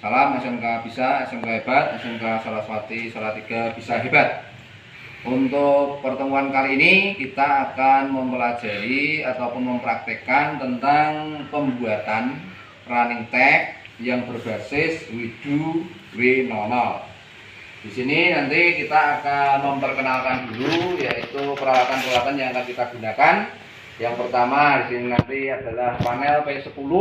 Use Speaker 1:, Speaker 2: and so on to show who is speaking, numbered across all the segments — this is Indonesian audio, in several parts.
Speaker 1: Salam SMK Bisa, SMK Hebat, SMK Saraswati Salatiga Bisa Hebat. Untuk pertemuan kali ini kita akan mempelajari ataupun mempraktekkan tentang pembuatan running tag yang berbasis Widu W00. Di sini nanti kita akan memperkenalkan dulu yaitu peralatan-peralatan yang akan kita gunakan. Yang pertama di sini nanti adalah panel P10.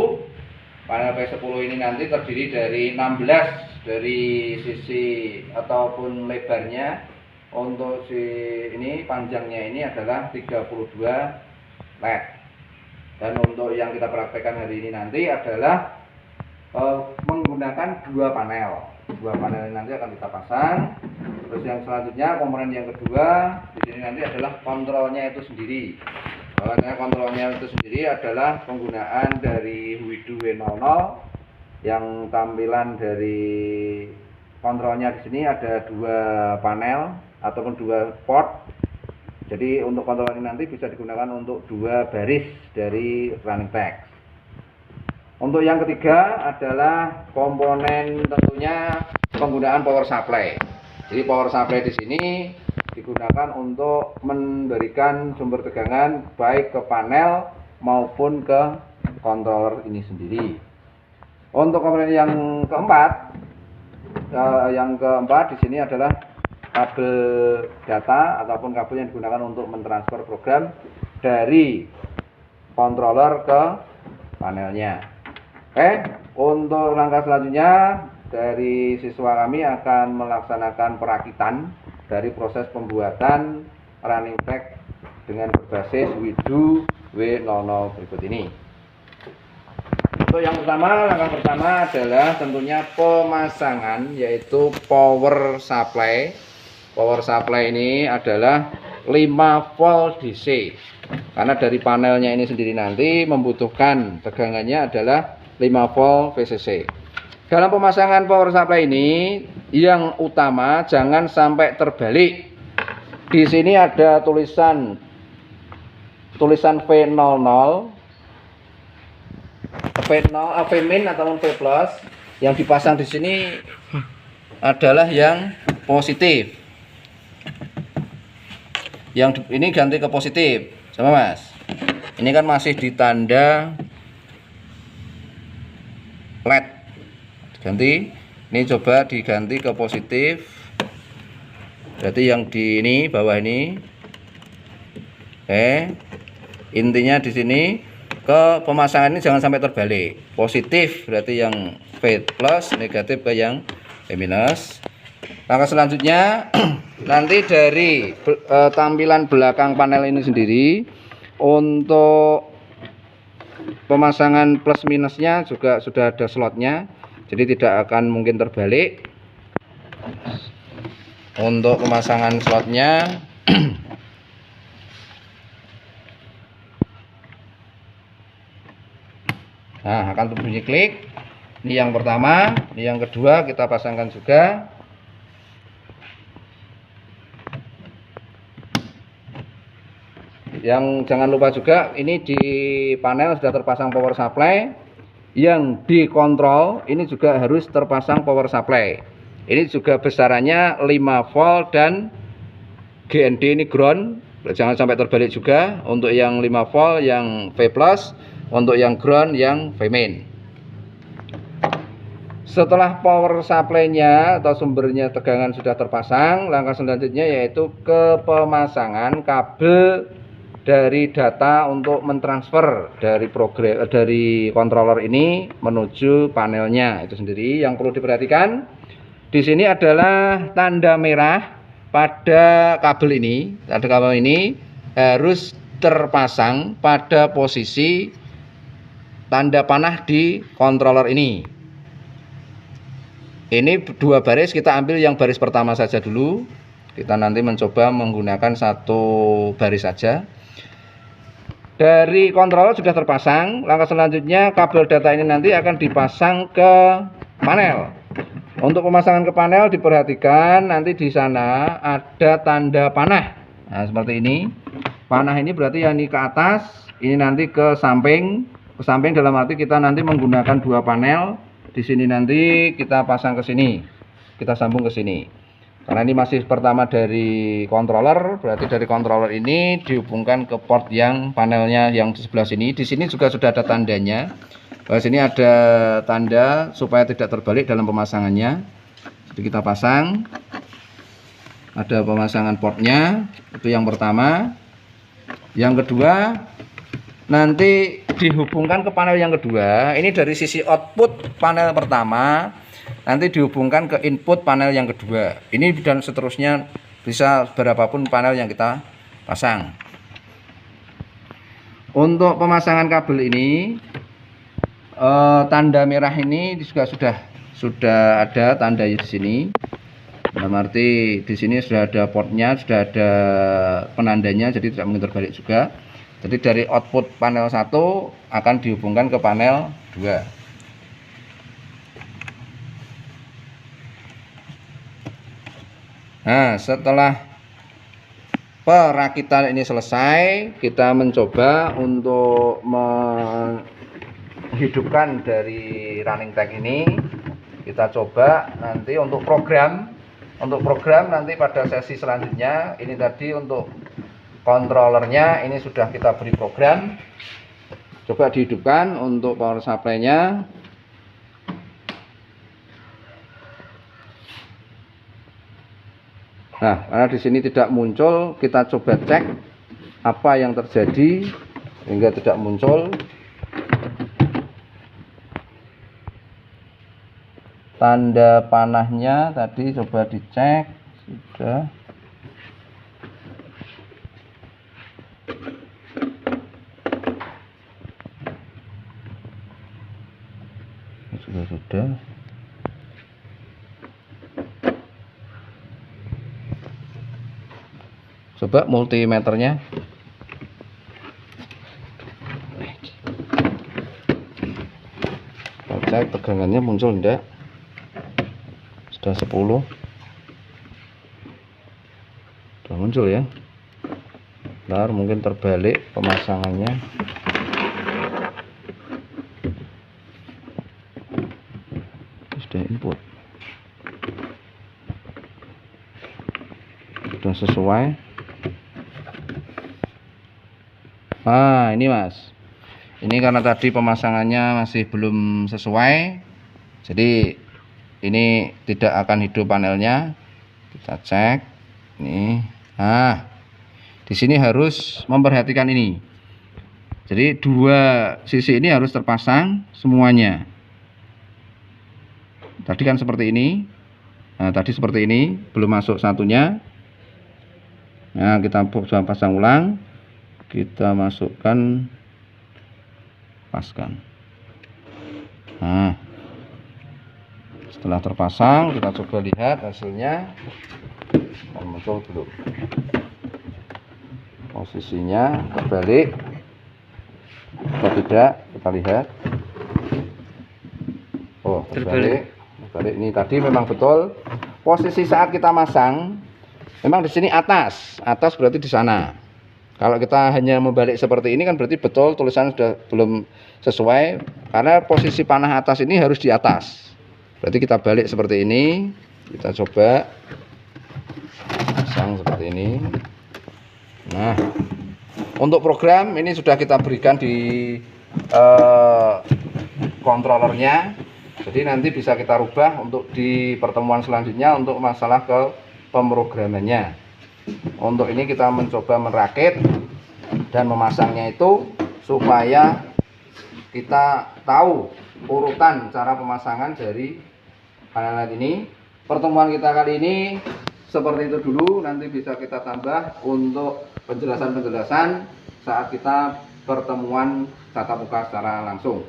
Speaker 1: Panel P10 ini nanti terdiri dari 16 dari sisi ataupun lebarnya. Untuk si ini panjangnya ini adalah 32 LED. Dan untuk yang kita praktekkan hari ini nanti adalah menggunakan dua panel. Dua panel ini nanti akan kita pasang. Terus yang selanjutnya komponen yang kedua di sini nanti adalah kontrolnya itu sendiri. Bahwasanya kontrolnya itu sendiri adalah penggunaan dari Widu W00 yang tampilan dari kontrolnya di sini ada dua panel ataupun dua port. Jadi untuk kontrol ini nanti bisa digunakan untuk dua baris dari running tag. Untuk yang ketiga adalah komponen tentunya penggunaan power supply. Jadi power supply di sini digunakan untuk memberikan sumber tegangan baik ke panel maupun ke controller ini sendiri. Untuk komponen yang keempat di sini adalah kabel data ataupun kabel yang digunakan untuk mentransfer program dari controller ke panelnya. Untuk langkah selanjutnya dari siswa kami akan melaksanakan perakitan dari proses pembuatan running tag dengan berbasis Widu W00 berikut ini. Untuk yang pertama, langkah pertama adalah tentunya pemasangan yaitu power supply. Power supply ini adalah 5 volt DC. Karena dari panelnya ini sendiri nanti membutuhkan tegangannya adalah 5 volt VCC. Dalam pemasangan power supply ini yang utama jangan sampai terbalik. Di sini ada tulisan V00, V-min ataupun V+. Yang dipasang di sini adalah yang positif. Yang ini ganti ke positif, sama Mas. Ini kan masih ditanda LED. Ganti, ini coba diganti ke positif. Berarti yang di ini bawah ini. Intinya di sini ke pemasangan ini jangan sampai terbalik. Positif berarti yang V+, negatif ke yang V-. Langkah selanjutnya nanti dari tampilan belakang panel ini sendiri untuk pemasangan plus minusnya juga sudah ada slotnya. Jadi tidak akan mungkin terbalik. Untuk pemasangan slotnya nah akan berbunyi klik. Ini yang pertama, ini yang kedua kita pasangkan juga. Yang jangan lupa juga ini di panel sudah terpasang power supply. Yang dikontrol ini juga harus terpasang power supply. Ini juga besarannya 5 volt dan GND ini ground. Jangan sampai terbalik juga. Untuk yang 5 volt yang V+, untuk yang ground yang V-min. Setelah power supply-nya atau sumbernya tegangan sudah terpasang, langkah selanjutnya yaitu ke pemasangan kabel dari data untuk mentransfer dari controller ini menuju panelnya itu sendiri. Yang perlu diperhatikan di sini adalah tanda merah pada kabel ini. Tanda kabel ini harus terpasang pada posisi tanda panah di controller ini. Ini dua baris, kita ambil yang baris pertama saja dulu. Kita nanti mencoba menggunakan satu baris saja. Dari controller sudah terpasang. Langkah selanjutnya kabel data ini nanti akan dipasang ke panel. Untuk pemasangan ke panel diperhatikan nanti di sana ada tanda panah. Nah, seperti ini. Panah ini berarti yang ini ke atas, ini nanti ke samping. Ke samping dalam arti kita nanti menggunakan dua panel di sini nanti kita pasang ke sini, kita sambung ke sini. Karena ini masih pertama dari controller, berarti dari controller ini dihubungkan ke port yang panelnya yang di sebelah sini. Di sini juga sudah ada tandanya. Sini ada tanda supaya tidak terbalik dalam pemasangannya. Jadi kita pasang. Ada pemasangan portnya, itu yang pertama. Yang kedua, nanti dihubungkan ke panel yang kedua. Ini dari sisi output panel pertama, nanti dihubungkan ke input panel yang kedua. Ini dan seterusnya, bisa berapapun panel yang kita pasang. Untuk pemasangan kabel ini, tanda merah ini juga sudah ada tanda di sini. Dalam arti di sini sudah ada portnya, sudah ada penandanya, jadi tidak mungkin terbalik juga. Jadi dari output panel 1 akan dihubungkan ke panel 2. Nah, setelah perakitan ini selesai, kita mencoba untuk menghidupkan dari running tag ini. Kita coba nanti untuk program nanti pada sesi selanjutnya. Ini tadi untuk controllernya, ini sudah kita beri program. Coba dihidupkan untuk power supply-nya. Nah, karena di sini tidak muncul, kita coba cek apa yang terjadi hingga tidak muncul. Tanda panahnya tadi coba dicek, sudah. Sudah. Coba multimeternya. Kita cek tegangannya muncul enggak? Sudah 10. Sudah muncul ya. Bentar, mungkin terbalik pemasangannya. Sudah input. Sudah sesuai. Nah, ini Mas. Ini karena tadi pemasangannya masih belum sesuai. Jadi ini tidak akan hidup panelnya. Kita cek. Nih. Nah, di sini harus memperhatikan ini. Jadi dua sisi ini harus terpasang semuanya. Tadi kan seperti ini. Nah, tadi seperti ini, belum masuk satunya. Nah, kita coba pasang ulang. Kita masukkan, paskan. Nah, setelah terpasang, kita coba lihat hasilnya. Muncul belum? Posisinya terbalik atau tidak? Kita lihat. Oh, terbalik. Ini tadi memang betul. Posisi saat kita masang, memang di sini atas berarti di sana. Kalau kita hanya membalik seperti ini kan berarti betul tulisan sudah belum sesuai, karena posisi panah atas ini harus di atas. Berarti kita balik seperti ini. Kita coba pasang seperti ini. Nah, untuk program ini sudah kita berikan di controllernya. Jadi nanti bisa kita rubah untuk di pertemuan selanjutnya untuk masalah ke pemrogramannya. Untuk ini kita mencoba merakit dan memasangnya itu supaya kita tahu urutan cara pemasangan dari panel ini. Pertemuan kita kali ini seperti itu dulu, nanti bisa kita tambah untuk penjelasan-penjelasan saat kita pertemuan tatap muka secara langsung.